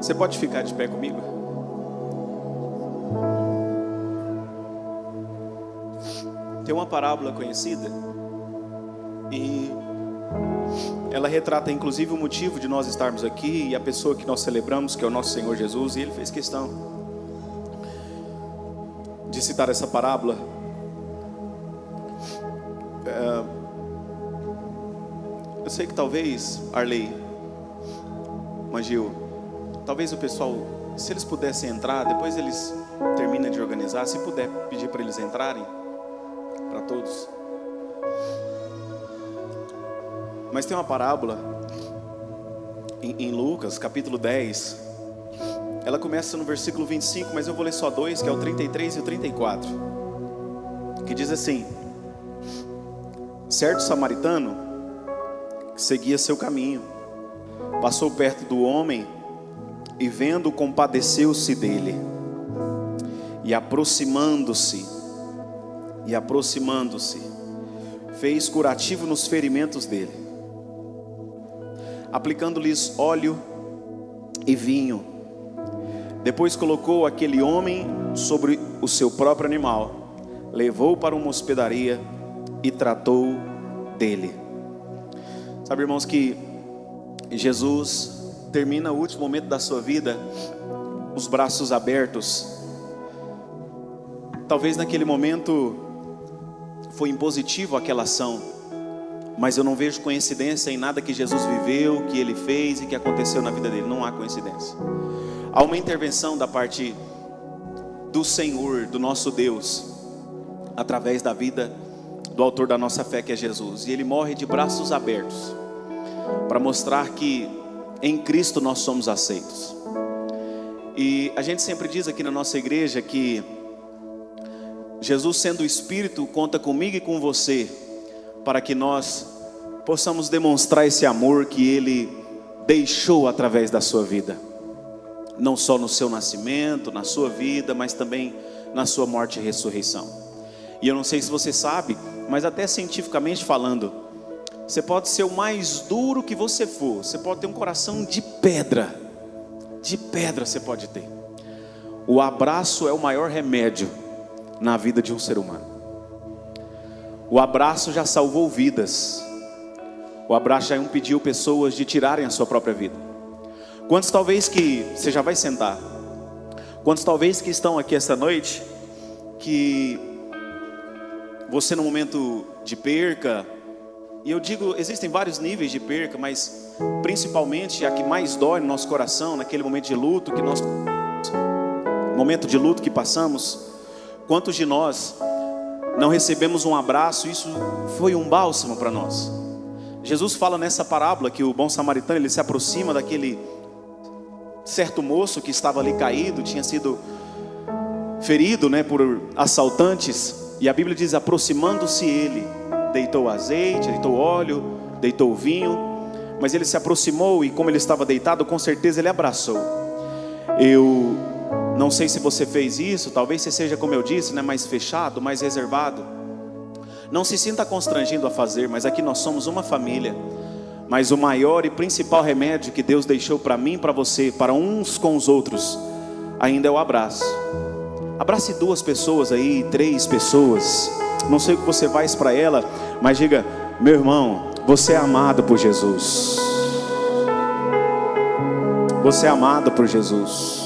Você pode ficar de pé comigo? Tem uma parábola conhecida e ela retrata inclusive o motivo de nós estarmos aqui e a pessoa que nós celebramos, que é o nosso Senhor Jesus, e ele fez questão de citar essa parábola. Eu sei que talvez, Arley, Mangil, talvez o pessoal, se eles pudessem entrar, depois eles terminam de organizar, se puder pedir para eles entrarem, para todos. Mas tem uma parábola em Lucas, capítulo 10. Ela começa no versículo 25, mas eu vou ler só dois, que é o 33 e o 34. Que diz assim: certo samaritano que seguia seu caminho passou perto do homem e, vendo, compadeceu-se dele. E aproximando-se, fez curativo nos ferimentos dele, aplicando-lhes óleo e vinho. Depois colocou aquele homem sobre o seu próprio animal, levou para uma hospedaria e tratou dele. Sabe, irmãos, que Jesus termina o último momento da sua vida, os braços abertos. Talvez naquele momento foi impositivo aquela ação, mas eu não vejo coincidência em nada que Jesus viveu, que ele fez e que aconteceu na vida dele. Não há coincidência. Há uma intervenção da parte do Senhor, do nosso Deus, através da vida do autor da nossa fé, que é Jesus. E ele morre de braços abertos para mostrar que em Cristo nós somos aceitos. E a gente sempre diz aqui na nossa igreja que Jesus, sendo o Espírito, conta comigo e com você para que nós possamos demonstrar esse amor que Ele deixou através da sua vida, não só no seu nascimento, na sua vida, mas também na sua morte e ressurreição. E eu não sei se você sabe, mas até cientificamente falando, você pode ser o mais duro que você for, você pode ter um coração de pedra você pode ter. O abraço é o maior remédio na vida de um ser humano. O abraço já salvou vidas. O abraço já impediu pessoas de tirarem a sua própria vida. Quantos talvez que, você já vai sentar, quantos talvez que estão aqui esta noite, que você no momento de perca, e eu digo, existem vários níveis de perca, mas principalmente a que mais dói no nosso coração, naquele momento de luto que passamos. Quantos de nós não recebemos um abraço? Isso foi um bálsamo para nós. Jesus fala nessa parábola que o bom samaritano, ele se aproxima daquele certo moço que estava ali caído, tinha sido ferido, por assaltantes. E a Bíblia diz, aproximando-se ele, deitou azeite, deitou óleo, deitou vinho. Mas ele se aproximou e, como ele estava deitado, com certeza ele abraçou. Eu não sei se você fez isso, talvez você seja, como eu disse, mais fechado, mais reservado. Não se sinta constrangido a fazer, mas aqui nós somos uma família. Mas o maior e principal remédio que Deus deixou para mim e para você, para uns com os outros, ainda é o abraço. Abrace 2 pessoas aí, 3 pessoas. Não sei o que você faz para ela, mas diga, meu irmão, você é amado por Jesus. Você é amado por Jesus.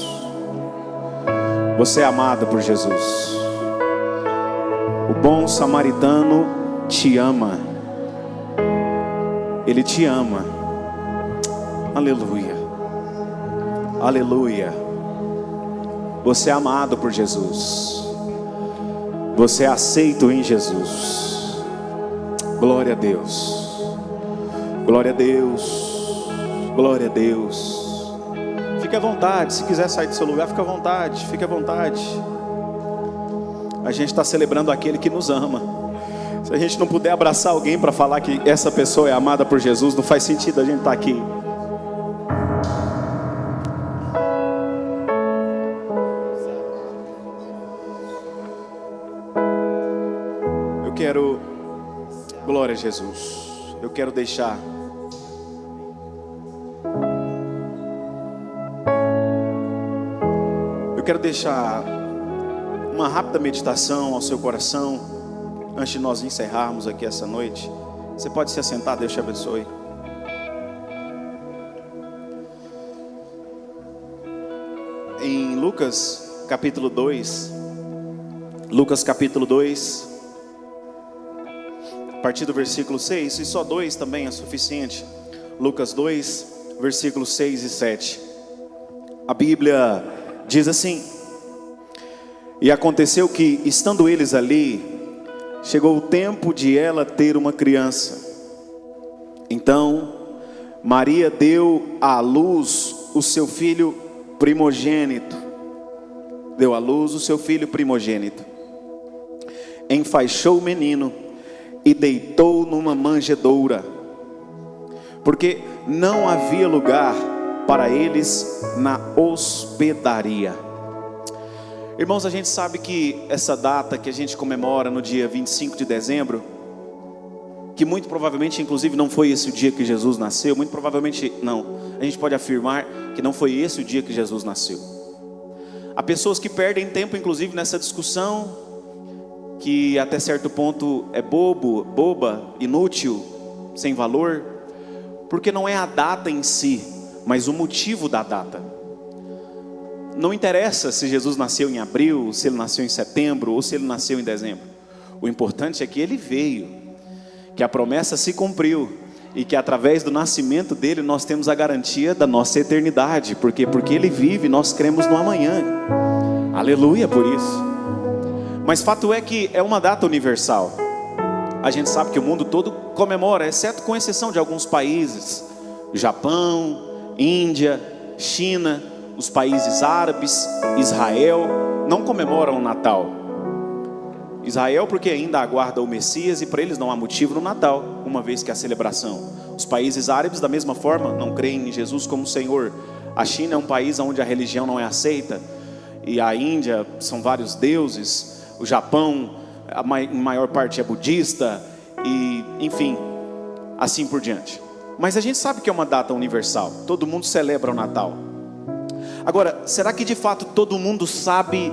Você é amado por Jesus. O bom samaritano te ama. Ele te ama. Aleluia. Aleluia. Você é amado por Jesus. Você é aceito em Jesus. Glória a Deus. Glória a Deus. Glória a Deus. Fique à vontade, se quiser sair do seu lugar, fique à vontade, fique à vontade. A gente está celebrando aquele que nos ama. Se a gente não puder abraçar alguém para falar que essa pessoa é amada por Jesus, não faz sentido a gente estar aqui. Eu quero, glória a Jesus, eu quero deixar Eu quero deixar uma rápida meditação ao seu coração, antes de nós encerrarmos aqui essa noite. Você pode se assentar, Deus te abençoe. Em Lucas capítulo 2, a partir do versículo 6, e só 2 também é suficiente. Lucas 2, versículos 6 e 7. A Bíblia diz assim: E aconteceu que, estando eles ali, chegou o tempo de ela ter uma criança. Então Maria deu à luz o seu filho primogênito. Deu à luz o seu filho primogênito. Enfaixou o menino e deitou numa manjedoura, porque não havia lugar para eles na hospedaria. Irmãos, a gente sabe que essa data que a gente comemora no dia 25 de dezembro, que muito provavelmente, inclusive, não foi esse o dia que Jesus nasceu. Muito provavelmente não. A gente pode afirmar que não foi esse o dia que Jesus nasceu. Há pessoas que perdem tempo, inclusive, nessa discussão, que até certo ponto é boba, inútil, sem valor, porque não é a data em si, mas o motivo da data. Não interessa se Jesus nasceu em abril, se ele nasceu em setembro ou se ele nasceu em dezembro. O importante é que ele veio, que a promessa se cumpriu e que através do nascimento dele nós temos a garantia da nossa eternidade. Porque ele vive, nós cremos no amanhã. Aleluia por isso. Mas fato é que é uma data universal. A gente sabe que o mundo todo comemora, exceto com exceção de alguns países: Japão, Índia, China, os países árabes, Israel, não comemoram o Natal. Israel porque ainda aguarda o Messias e para eles não há motivo no Natal, uma vez que há celebração. Os países árabes da mesma forma não creem em Jesus como Senhor. A China é um país onde a religião não é aceita, e a Índia são vários deuses. O Japão, em maior parte é budista, e enfim, assim por diante. Mas a gente sabe que é uma data universal, todo mundo celebra o Natal. Agora, será que de fato todo mundo sabe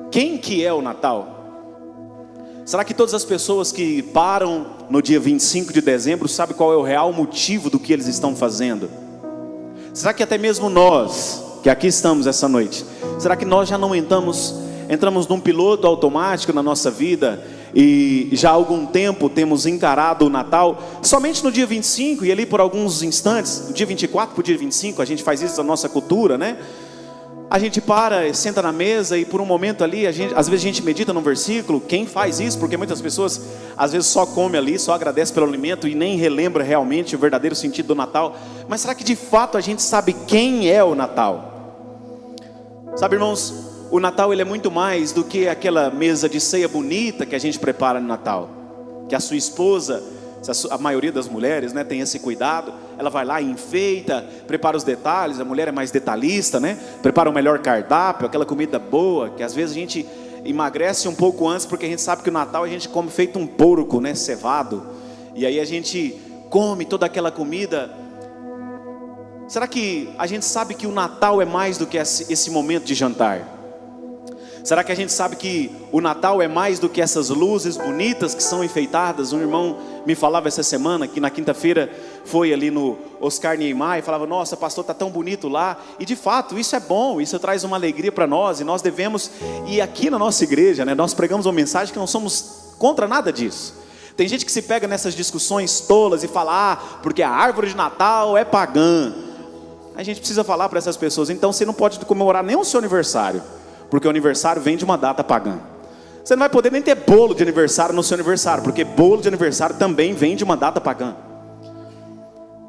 quem que é o Natal? Será que todas as pessoas que param no dia 25 de dezembro sabem qual é o real motivo do que eles estão fazendo? Será que até mesmo nós, que aqui estamos essa noite, será que nós já não entramos num piloto automático na nossa vida e já há algum tempo temos encarado o Natal somente no dia 25 e ali por alguns instantes, do dia 24 para o dia 25, a gente faz isso na nossa cultura, né? A gente para, senta na mesa e por um momento ali, às vezes a gente medita num versículo. Quem faz isso? Porque muitas pessoas às vezes só come ali, só agradece pelo alimento e nem relembra realmente o verdadeiro sentido do Natal. Mas será que de fato a gente sabe quem é o Natal? Sabe, irmãos, o Natal ele é muito mais do que aquela mesa de ceia bonita que a gente prepara no Natal, que a sua esposa, a maioria das mulheres, né, tem esse cuidado. Ela vai lá e enfeita, prepara os detalhes. A mulher é mais detalhista, né? Prepara o melhor cardápio, aquela comida boa, que às vezes a gente emagrece um pouco antes, porque a gente sabe que o Natal a gente come feito um porco, né, cevado. E aí a gente come toda aquela comida. Será que a gente sabe que o Natal é mais do que esse momento de jantar? Será que a gente sabe que o Natal é mais do que essas luzes bonitas que são enfeitadas? Um irmão me falava essa semana que na quinta-feira foi ali no Oscar Niemeyer e falava: nossa, pastor, está tão bonito lá. E de fato, isso é bom, isso traz uma alegria para nós. E nós devemos, e aqui na nossa igreja, né, nós pregamos uma mensagem que não somos contra nada disso. Tem gente que se pega nessas discussões tolas e fala: porque a árvore de Natal é pagã. A gente precisa falar para essas pessoas: então você não pode comemorar nem o seu aniversário, porque o aniversário vem de uma data pagã. Você não vai poder nem ter bolo de aniversário no seu aniversário, porque bolo de aniversário também vem de uma data pagã.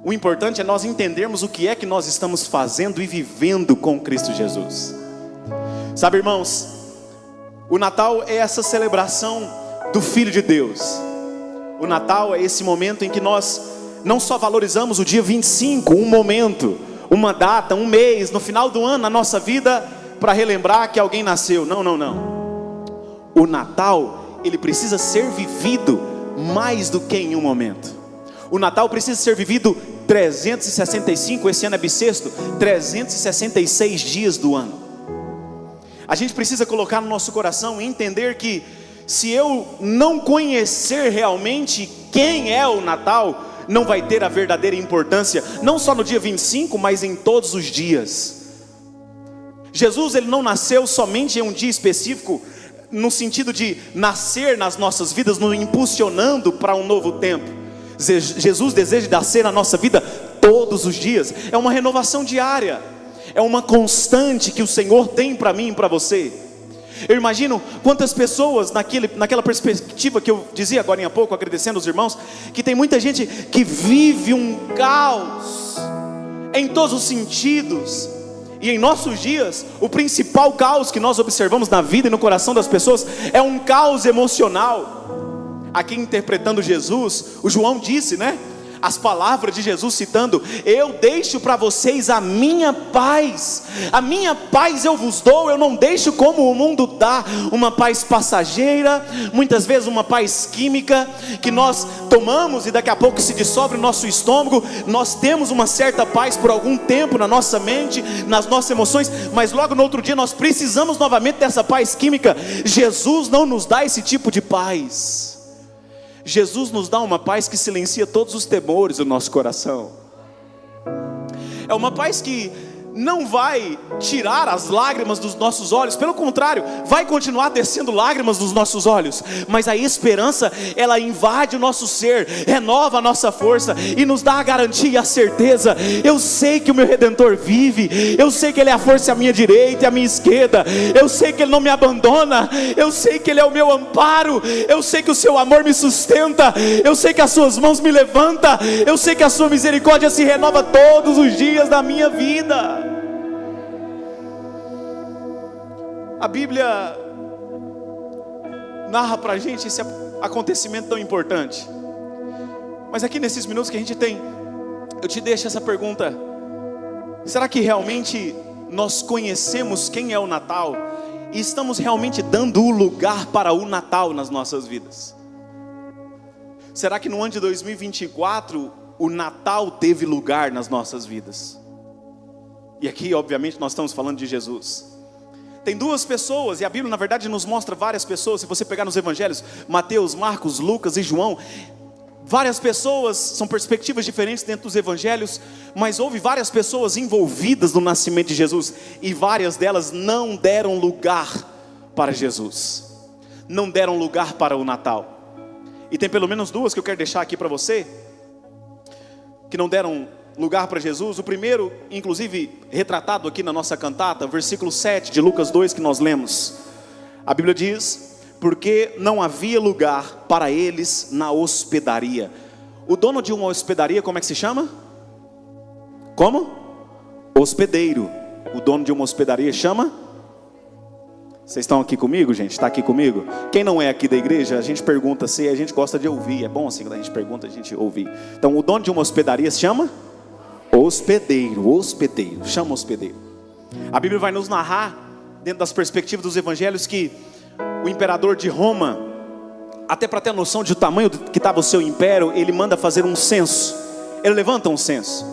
O importante é nós entendermos o que é que nós estamos fazendo e vivendo com Cristo Jesus. Sabe, irmãos, o Natal é essa celebração do Filho de Deus. O Natal é esse momento em que nós não só valorizamos o dia 25, um momento, uma data, um mês, no final do ano, na nossa vida, para relembrar que alguém nasceu. Não. O Natal, ele precisa ser vivido mais do que em um momento. O Natal precisa ser vivido 365, esse ano é bissexto, 366 dias do ano. A gente precisa colocar no nosso coração e entender que se eu não conhecer realmente quem é o Natal, não vai ter a verdadeira importância, não só no dia 25, mas em todos os dias. Jesus, ele não nasceu somente em um dia específico, no sentido de nascer nas nossas vidas, nos impulsionando para um novo tempo. Jesus deseja nascer na nossa vida todos os dias. É uma renovação diária, é uma constante que o Senhor tem para mim e para você. Eu imagino quantas pessoas naquela perspectiva que eu dizia agora há pouco, agradecendo os irmãos, que tem muita gente que vive um caos em todos os sentidos. E em nossos dias, o principal caos que nós observamos na vida e no coração das pessoas é um caos emocional. Aqui interpretando Jesus, o João disse, né? As palavras de Jesus citando: eu deixo para vocês a minha paz eu vos dou, eu não deixo como o mundo dá, uma paz passageira, muitas vezes uma paz química, que nós tomamos e daqui a pouco se dissolve no nosso estômago. Nós temos uma certa paz por algum tempo na nossa mente, nas nossas emoções, mas logo no outro dia nós precisamos novamente dessa paz química. Jesus não nos dá esse tipo de paz. Jesus nos dá uma paz que silencia todos os temores do nosso coração. É uma paz que não vai tirar as lágrimas dos nossos olhos, pelo contrário, vai continuar descendo lágrimas dos nossos olhos, mas a esperança, ela invade o nosso ser, renova a nossa força e nos dá a garantia e a certeza: eu sei que o meu Redentor vive, eu sei que Ele é a força à minha direita e à minha esquerda, eu sei que Ele não me abandona, eu sei que Ele é o meu amparo, eu sei que o seu amor me sustenta, eu sei que as suas mãos me levantam, eu sei que a sua misericórdia se renova todos os dias da minha vida. A Bíblia narra para a gente esse acontecimento tão importante. Mas aqui nesses minutos que a gente tem, eu te deixo essa pergunta: será que realmente nós conhecemos quem é o Natal? E estamos realmente dando o lugar para o Natal nas nossas vidas? Será que no ano de 2024 o Natal teve lugar nas nossas vidas? E aqui obviamente nós estamos falando de Jesus. Tem duas pessoas, e a Bíblia na verdade nos mostra várias pessoas. Se você pegar nos evangelhos, Mateus, Marcos, Lucas e João, várias pessoas, são perspectivas diferentes dentro dos evangelhos, mas houve várias pessoas envolvidas no nascimento de Jesus, e várias delas não deram lugar para Jesus, não deram lugar para o Natal. E tem pelo menos duas que eu quero deixar aqui para você, que não deram lugar para Jesus. O primeiro, inclusive retratado aqui na nossa cantata, versículo 7 de Lucas 2 que nós lemos. A Bíblia diz: porque não havia lugar para eles na hospedaria. O dono de uma hospedaria, como é que se chama? Como? Hospedeiro. O dono de uma hospedaria chama? Vocês estão aqui comigo, gente? Está aqui comigo? Quem não é aqui da igreja, a gente pergunta se a gente gosta de ouvir. É bom assim, quando a gente pergunta, a gente ouvir. Então o dono de uma hospedaria se chama? Hospedeiro, chama hospedeiro. A Bíblia vai nos narrar, dentro das perspectivas dos evangelhos, que o imperador de Roma, até para ter noção do tamanho que estava o seu império, ele manda fazer um censo. Ele levanta um censo,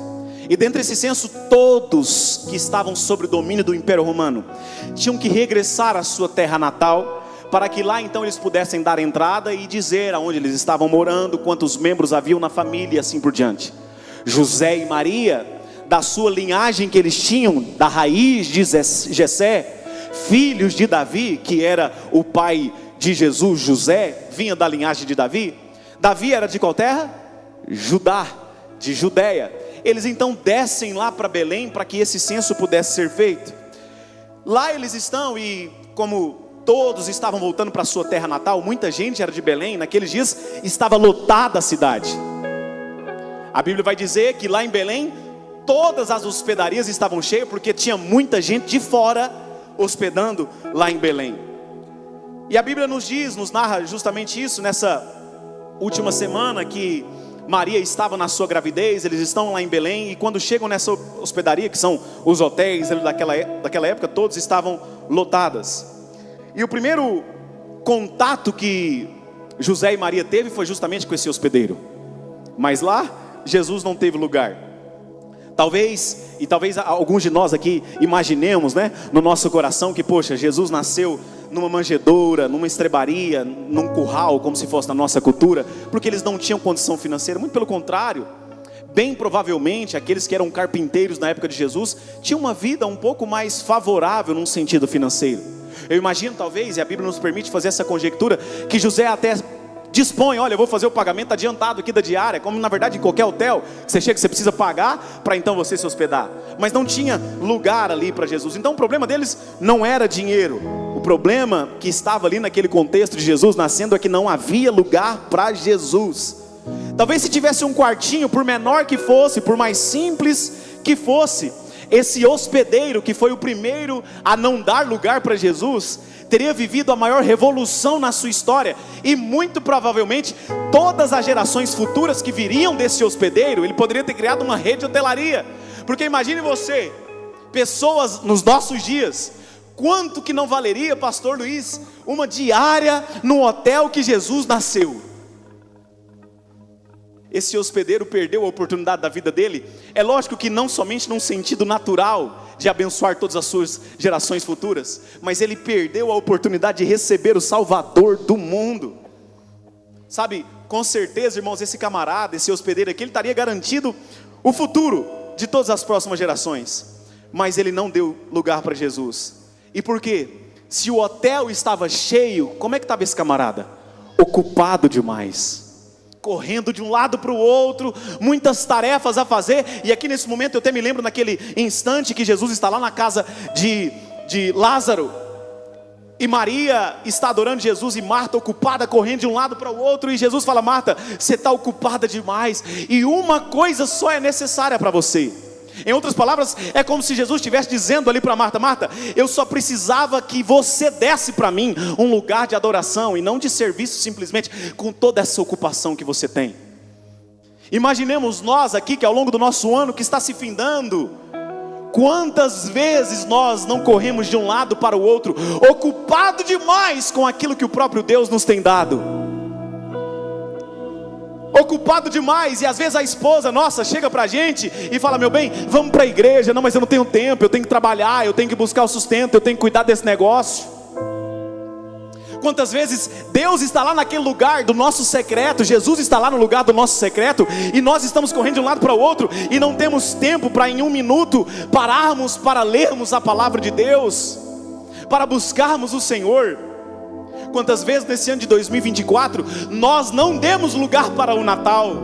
e dentro desse censo, todos que estavam sob o domínio do Império Romano tinham que regressar à sua terra natal, para que lá então eles pudessem dar entrada e dizer aonde eles estavam morando, quantos membros haviam na família e assim por diante. José e Maria, da sua linhagem que eles tinham, da raiz de Jessé, filhos de Davi, que era o pai de Jesus. José vinha da linhagem de Davi. Davi era de qual terra? Judá, de Judéia. Eles então descem lá para Belém, para que esse censo pudesse ser feito. Lá eles estão, e como todos estavam voltando para a sua terra natal, muita gente era de Belém. Naqueles dias estava lotada a cidade. A Bíblia vai dizer que lá em Belém, todas as hospedarias estavam cheias, porque tinha muita gente de fora hospedando lá em Belém. E a Bíblia nos narra justamente isso, nessa última semana que Maria estava na sua gravidez. Eles estão lá em Belém, e quando chegam nessa hospedaria, que são os hotéis daquela época, todos estavam lotadas. E o primeiro contato que José e Maria teve foi justamente com esse hospedeiro. Mas lá, Jesus não teve lugar. Talvez alguns de nós aqui imaginemos, né, no nosso coração que, poxa, Jesus nasceu numa manjedoura, numa estrebaria, num curral, como se fosse na nossa cultura, porque eles não tinham condição financeira. Muito pelo contrário, bem provavelmente aqueles que eram carpinteiros na época de Jesus tinham uma vida um pouco mais favorável num sentido financeiro. Eu imagino, talvez, e a Bíblia nos permite fazer essa conjectura, que José até dispõe: olha, eu vou fazer o pagamento adiantado aqui da diária, como na verdade em qualquer hotel, que você chega, que você precisa pagar para então você se hospedar. Mas não tinha lugar ali para Jesus. Então o problema deles não era dinheiro. O problema que estava ali naquele contexto de Jesus nascendo é que não havia lugar para Jesus. Talvez se tivesse um quartinho, por menor que fosse, por mais simples que fosse, esse hospedeiro, que foi o primeiro a não dar lugar para Jesus, teria vivido a maior revolução na sua história. E muito provavelmente todas as gerações futuras que viriam desse hospedeiro, ele poderia ter criado uma rede de hotelaria. Porque imagine você, pessoas nos nossos dias, quanto que não valeria, pastor Luiz, uma diária no hotel que Jesus nasceu? Esse hospedeiro perdeu a oportunidade da vida dele. É lógico que não somente num sentido natural de abençoar todas as suas gerações futuras, mas ele perdeu a oportunidade de receber o Salvador do mundo. Sabe, com certeza, irmãos, esse camarada, esse hospedeiro aqui, ele estaria garantido o futuro de todas as próximas gerações. Mas ele não deu lugar para Jesus. E por quê? Se o hotel estava cheio, como é que estava esse camarada? Ocupado demais, correndo de um lado para o outro, muitas tarefas a fazer. E aqui nesse momento eu até me lembro naquele instante que Jesus está lá na casa de Lázaro, e Maria está adorando Jesus, e Marta ocupada, correndo de um lado para o outro. E Jesus fala: Marta, você está ocupada demais, e uma coisa só é necessária para você. Em outras palavras, é como se Jesus estivesse dizendo ali para Marta: Marta, eu só precisava que você desse para mim um lugar de adoração e não de serviço, simplesmente com toda essa ocupação que você tem. Imaginemos nós aqui que ao longo do nosso ano que está se findando, quantas vezes nós não corremos de um lado para o outro, ocupado demais com aquilo que o próprio Deus nos tem dado. Ocupado demais, e às vezes a esposa nossa chega pra gente e fala: meu bem, vamos pra igreja. Não, mas eu não tenho tempo, eu tenho que trabalhar, eu tenho que buscar o sustento, eu tenho que cuidar desse negócio. Quantas vezes Deus está lá naquele lugar do nosso secreto, Jesus está lá no lugar do nosso secreto, e nós estamos correndo de um lado para o outro, e não temos tempo para em um minuto pararmos para lermos a palavra de Deus, para buscarmos o Senhor. Quantas vezes nesse ano de 2024 nós não demos lugar para o Natal,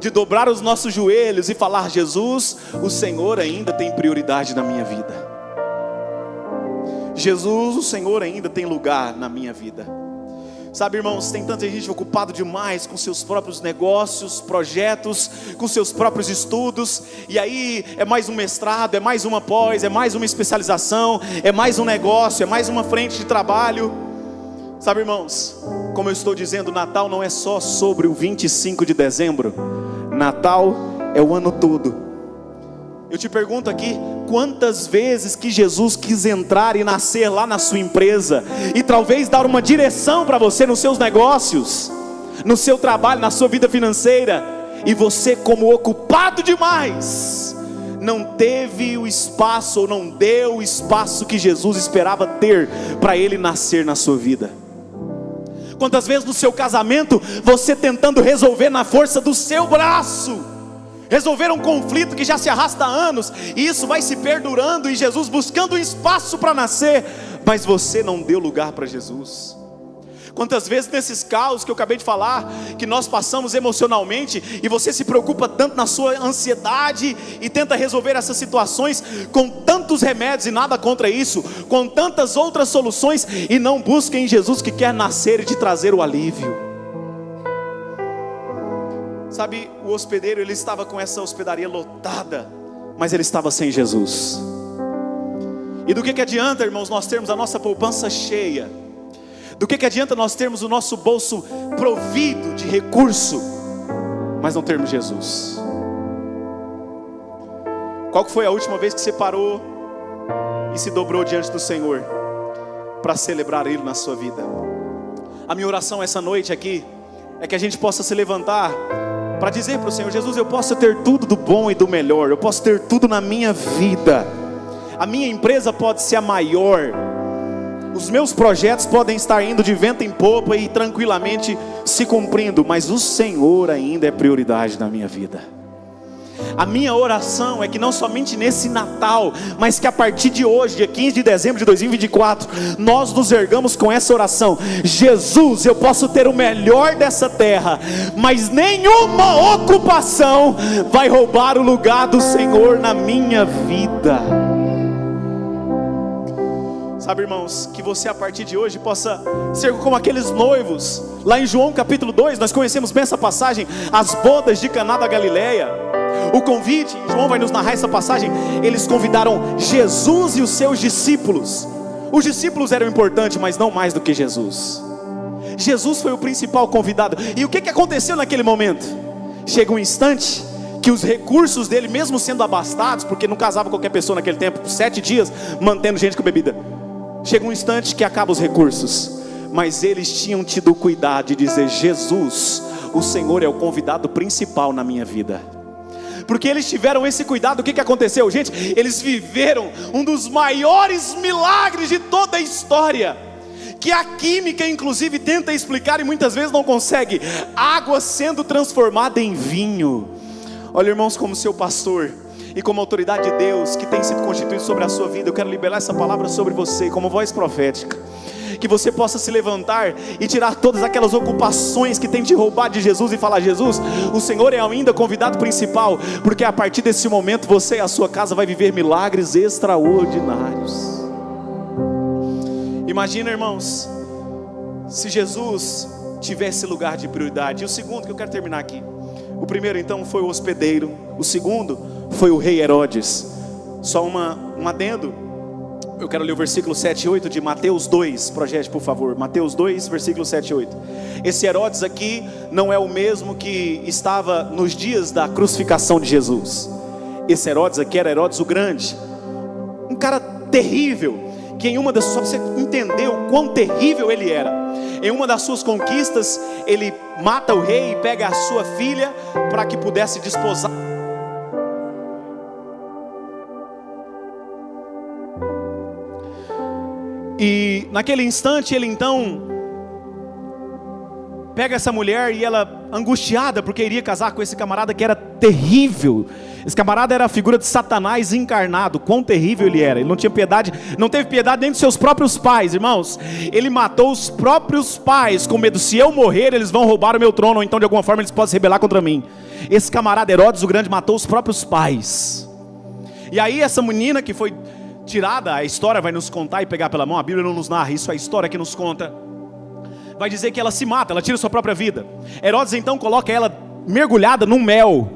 de dobrar os nossos joelhos e falar: Jesus, o Senhor ainda tem prioridade na minha vida. Jesus, o Senhor ainda tem lugar na minha vida. Sabe, irmãos, tem tanta gente ocupada demais com seus próprios negócios, projetos, com seus próprios estudos, e aí é mais um mestrado, é mais uma pós, é mais uma especialização, é mais um negócio, é mais uma frente de trabalho. Sabe, irmãos, como eu estou dizendo, Natal não é só sobre o 25 de dezembro. Natal é o ano todo. Eu te pergunto aqui, quantas vezes que Jesus quis entrar e nascer lá na sua empresa, e talvez dar uma direção para você nos seus negócios, no seu trabalho, na sua vida financeira, e você, como ocupado demais, não teve o espaço, ou não deu o espaço que Jesus esperava ter para ele nascer na sua vida. Quantas vezes no seu casamento, você tentando resolver na força do seu braço, resolver um conflito que já se arrasta há anos, e isso vai se perdurando, e Jesus buscando um espaço para nascer, mas você não deu lugar para Jesus. Quantas vezes nesses caos que eu acabei de falar, que nós passamos emocionalmente, e você se preocupa tanto na sua ansiedade, e tenta resolver essas situações com tantos remédios e nada contra isso, com tantas outras soluções, e não busca em Jesus que quer nascer e te trazer o alívio. Sabe, o hospedeiro, ele estava com essa hospedaria lotada, mas ele estava sem Jesus. E do que adianta, irmãos, nós termos a nossa poupança cheia? Do que adianta nós termos o nosso bolso provido de recurso, mas não termos Jesus? Qual foi a última vez que você parou e se dobrou diante do Senhor para celebrar Ele na sua vida? A minha oração essa noite aqui é que a gente possa se levantar para dizer para o Senhor: Jesus, eu posso ter tudo do bom e do melhor, eu posso ter tudo na minha vida, a minha empresa pode ser a maior, os meus projetos podem estar indo de vento em popa e tranquilamente se cumprindo, mas o Senhor ainda é prioridade na minha vida. A minha oração é que não somente nesse Natal, mas que a partir de hoje, dia 15 de dezembro de 2024, nós nos ergamos com essa oração: Jesus, eu posso ter o melhor dessa terra, mas nenhuma ocupação vai roubar o lugar do Senhor na minha vida. Sabe, irmãos, que você a partir de hoje possa ser como aqueles noivos. Lá em João capítulo 2, nós conhecemos bem essa passagem, as bodas de Caná da Galileia. O convite, João vai nos narrar essa passagem. Eles convidaram Jesus e os seus discípulos. Os discípulos eram importantes, mas não mais do que Jesus. Jesus foi o principal convidado. E o que aconteceu naquele momento? Chega um instante que os recursos dele, mesmo sendo abastados, porque não casava qualquer pessoa naquele tempo, por 7 dias, mantendo gente com bebida. Chega um instante que acabam os recursos, mas eles tinham tido o cuidado de dizer: Jesus, o Senhor é o convidado principal na minha vida. Porque eles tiveram esse cuidado, o que aconteceu? Gente, eles viveram um dos maiores milagres de toda a história, que a química inclusive tenta explicar e muitas vezes não consegue: água sendo transformada em vinho. Olha, irmãos, como seu pastor e como autoridade de Deus que tem sido constituído sobre a sua vida, eu quero liberar essa palavra sobre você como voz profética, que você possa se levantar e tirar todas aquelas ocupações que tem te roubado de Jesus e falar: Jesus, o Senhor é ainda convidado principal, porque a partir desse momento você e a sua casa vai viver milagres extraordinários. Imagina, irmãos, se Jesus tivesse lugar de prioridade. E o segundo que eu quero terminar aqui, o primeiro então foi o hospedeiro, o segundo foi o rei Herodes. Só um adendo, eu quero ler o versículo 7 e 8 de Mateus 2, projete por favor, Mateus 2, versículo 7 e 8. Esse Herodes aqui não é o mesmo que estava nos dias da crucificação de Jesus. Esse Herodes aqui era Herodes o Grande, um cara terrível, que em uma das, só para você entender o quão terrível ele era, em uma das suas conquistas, ele mata o rei e pega a sua filha para que pudesse desposar. E naquele instante ele então pega essa mulher e ela, angustiada porque iria casar com esse camarada que era terrível. Esse camarada era a figura de Satanás encarnado. Quão terrível ele era. Ele não tinha piedade, não teve piedade nem dos seus próprios pais, irmãos. Ele matou os próprios pais com medo: se eu morrer eles vão roubar o meu trono, ou então de alguma forma eles podem se rebelar contra mim. Esse camarada Herodes o Grande matou os próprios pais. E aí essa menina que foi tirada, a história vai nos contar e pegar pela mão, a Bíblia não nos narra isso, é a história que nos conta, vai dizer que ela se mata, ela tira sua própria vida. Herodes então coloca ela mergulhada num mel,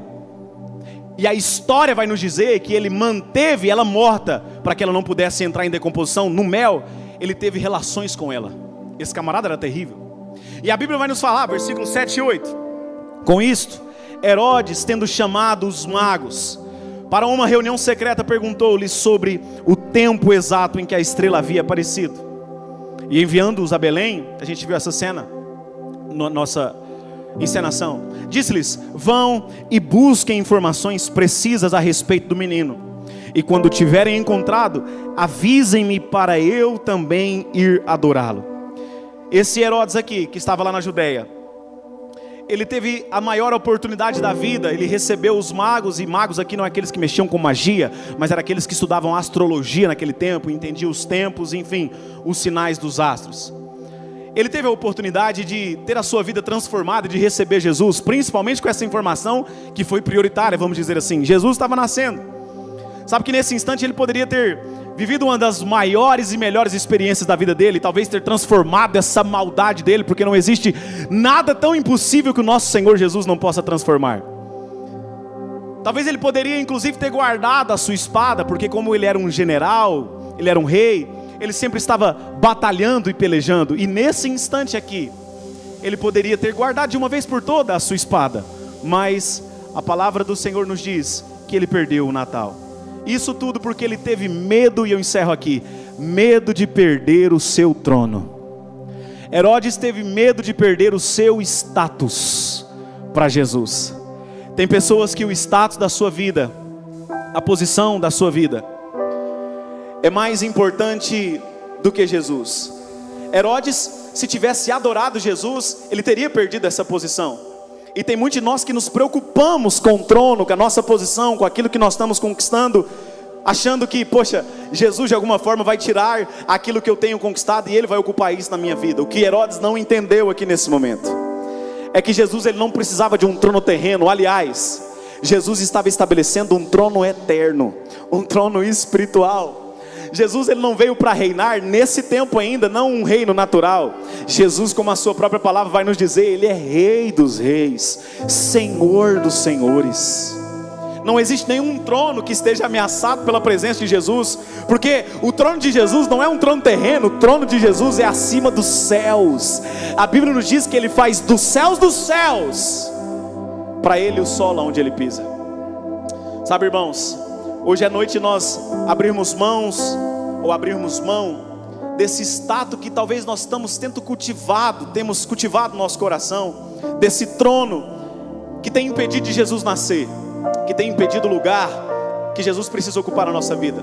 e a história vai nos dizer que ele manteve ela morta, para que ela não pudesse entrar em decomposição. No mel, ele teve relações com ela. Esse camarada era terrível. E a Bíblia vai nos falar, versículos 7 e 8, com isto, Herodes, tendo chamado os magos para uma reunião secreta, perguntou-lhes sobre o tempo exato em que a estrela havia aparecido. E enviando-os a Belém, a gente viu essa cena na nossa encenação, disse-lhes: vão e busquem informações precisas a respeito do menino, e quando tiverem encontrado, avisem-me para eu também ir adorá-lo. Esse Herodes aqui, que estava lá na Judeia, ele teve a maior oportunidade da vida. Ele recebeu os magos, e magos aqui não é aqueles que mexiam com magia, mas eram aqueles que estudavam astrologia naquele tempo, entendiam os tempos, enfim, os sinais dos astros. Ele teve a oportunidade de ter a sua vida transformada, de receber Jesus, principalmente com essa informação que foi prioritária, vamos dizer assim. Jesus estava nascendo. Sabe que nesse instante ele poderia ter vivido uma das maiores e melhores experiências da vida dele, talvez ter transformado essa maldade dele, porque não existe nada tão impossível que o nosso Senhor Jesus não possa transformar. Talvez ele poderia inclusive ter guardado a sua espada, porque como ele era um general, ele era um rei, ele sempre estava batalhando e pelejando, e nesse instante aqui, ele poderia ter guardado de uma vez por todas a sua espada, mas a palavra do Senhor nos diz que ele perdeu o Natal. Isso tudo porque ele teve medo, e eu encerro aqui, medo de perder o seu trono. Herodes teve medo de perder o seu status para Jesus. Tem pessoas que o status da sua vida, a posição da sua vida, é mais importante do que Jesus. Herodes, se tivesse adorado Jesus, ele teria perdido essa posição. E tem muitos de nós que nos preocupamos com o trono, com a nossa posição, com aquilo que nós estamos conquistando, achando que, poxa, Jesus de alguma forma vai tirar aquilo que eu tenho conquistado e Ele vai ocupar isso na minha vida. O que Herodes não entendeu aqui nesse momento é que Jesus, ele não precisava de um trono terreno. Aliás, Jesus estava estabelecendo um trono eterno, um trono espiritual. Jesus, ele não veio para reinar nesse tempo ainda, não um reino natural. Jesus, como a sua própria palavra vai nos dizer, ele é Rei dos reis, Senhor dos senhores. Não existe nenhum trono que esteja ameaçado pela presença de Jesus, porque o trono de Jesus não é um trono terreno. O trono de Jesus é acima dos céus. A Bíblia nos diz que Ele faz dos céus para Ele o solo onde Ele pisa. Sabe, irmãos, hoje à noite nós abrirmos mão desse status que talvez nós temos cultivado no nosso coração, desse trono que tem impedido de Jesus nascer, que tem impedido o lugar que Jesus precisa ocupar na nossa vida.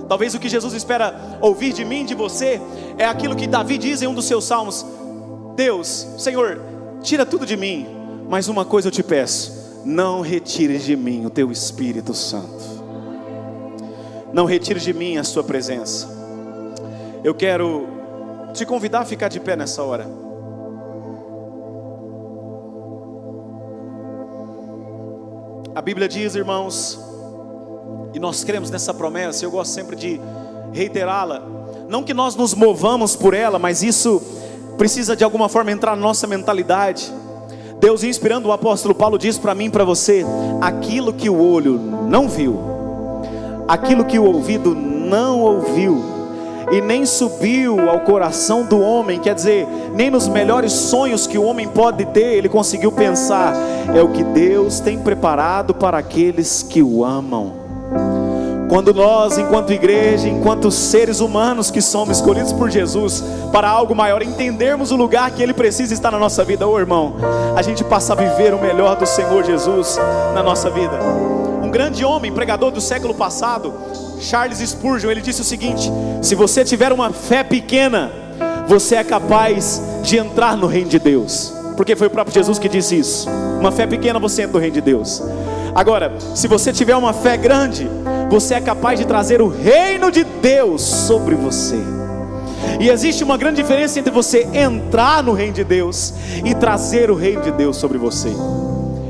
Talvez o que Jesus espera ouvir de mim, de você, é aquilo que Davi diz em um dos seus salmos: Deus, Senhor, tira tudo de mim, mas uma coisa eu te peço: não retires de mim o teu Espírito Santo. Não retires de mim a sua presença. Eu quero te convidar a ficar de pé nessa hora. A Bíblia diz, irmãos, e nós cremos nessa promessa, eu gosto sempre de reiterá-la, não que nós nos movamos por ela, mas isso precisa de alguma forma entrar na nossa mentalidade. Deus, inspirando o apóstolo Paulo, diz para mim e para você: aquilo que o olho não viu, aquilo que o ouvido não ouviu, e nem subiu ao coração do homem, quer dizer, nem nos melhores sonhos que o homem pode ter, ele conseguiu pensar, é o que Deus tem preparado para aqueles que o amam. Quando nós, enquanto igreja, enquanto seres humanos que somos escolhidos por Jesus para algo maior, entendermos o lugar que Ele precisa estar na nossa vida, irmão, a gente passa a viver o melhor do Senhor Jesus na nossa vida. Um grande homem, pregador do século passado, Charles Spurgeon, ele disse o seguinte: se você tiver uma fé pequena, você é capaz de entrar no reino de Deus. Porque foi o próprio Jesus que disse isso. Uma fé pequena, você entra no reino de Deus. Agora, se você tiver uma fé grande, você é capaz de trazer o reino de Deus sobre você. E existe uma grande diferença entre você entrar no reino de Deus e trazer o reino de Deus sobre você.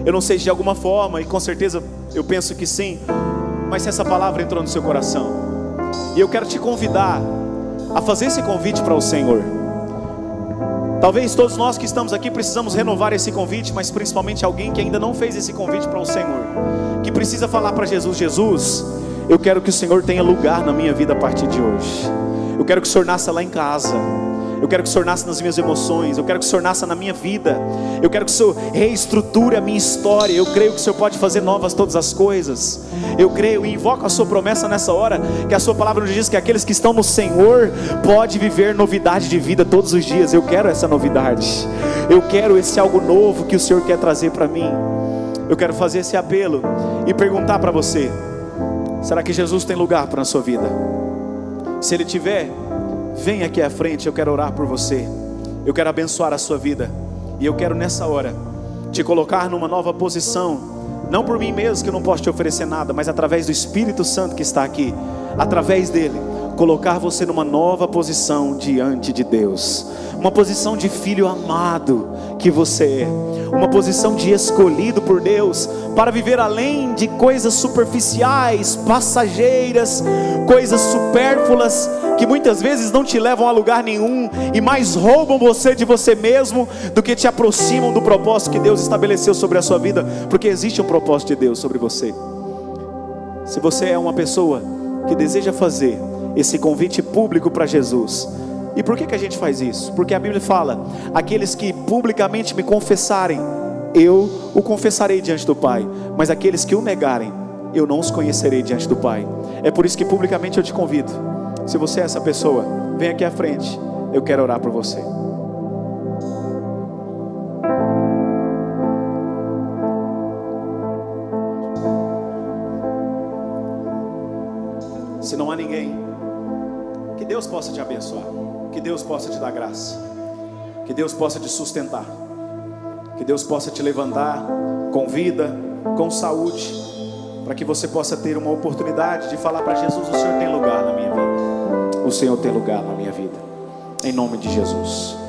Eu não sei se de alguma forma, e com certeza eu penso que sim, mas se essa palavra entrou no seu coração, e eu quero te convidar a fazer esse convite para o Senhor. Talvez todos nós que estamos aqui precisamos renovar esse convite, mas principalmente alguém que ainda não fez esse convite para o Senhor, que precisa falar para Jesus: Jesus, eu quero que o Senhor tenha lugar na minha vida a partir de hoje. Eu quero que o Senhor nasça lá em casa. Eu quero que o Senhor nasça nas minhas emoções. Eu quero que o Senhor nasça na minha vida. Eu quero que o Senhor reestruture a minha história. Eu creio que o Senhor pode fazer novas todas as coisas. Eu creio e invoco a sua promessa nessa hora, que a sua palavra nos diz que aqueles que estão no Senhor podem viver novidade de vida todos os dias. Eu quero essa novidade. Eu quero esse algo novo que o Senhor quer trazer para mim. Eu quero fazer esse apelo e perguntar para você: será que Jesus tem lugar para a sua vida? Se Ele tiver, vem aqui à frente, eu quero orar por você. Eu quero abençoar a sua vida. E eu quero nessa hora te colocar numa nova posição. Não por mim mesmo, que eu não posso te oferecer nada, mas através do Espírito Santo que está aqui, através dele, colocar você numa nova posição diante de Deus. Uma posição de filho amado que você é. Uma posição de escolhido por Deus para viver além de coisas superficiais, passageiras, coisas supérfluas, que muitas vezes não te levam a lugar nenhum e mais roubam você de você mesmo do que te aproximam do propósito que Deus estabeleceu sobre a sua vida. Porque existe um propósito de Deus sobre você. Se você é uma pessoa que deseja fazer esse convite público para Jesus, e por que a gente faz isso? Porque a Bíblia fala: aqueles que publicamente me confessarem, eu o confessarei diante do Pai, mas aqueles que o negarem, eu não os conhecerei diante do Pai. É por isso que publicamente eu te convido. Se você é essa pessoa, vem aqui à frente, eu quero orar por você. Que Deus possa te abençoar, que Deus possa te dar graça, que Deus possa te sustentar, que Deus possa te levantar com vida, com saúde, para que você possa ter uma oportunidade de falar para Jesus: o Senhor tem lugar na minha vida, o Senhor tem lugar na minha vida, em nome de Jesus.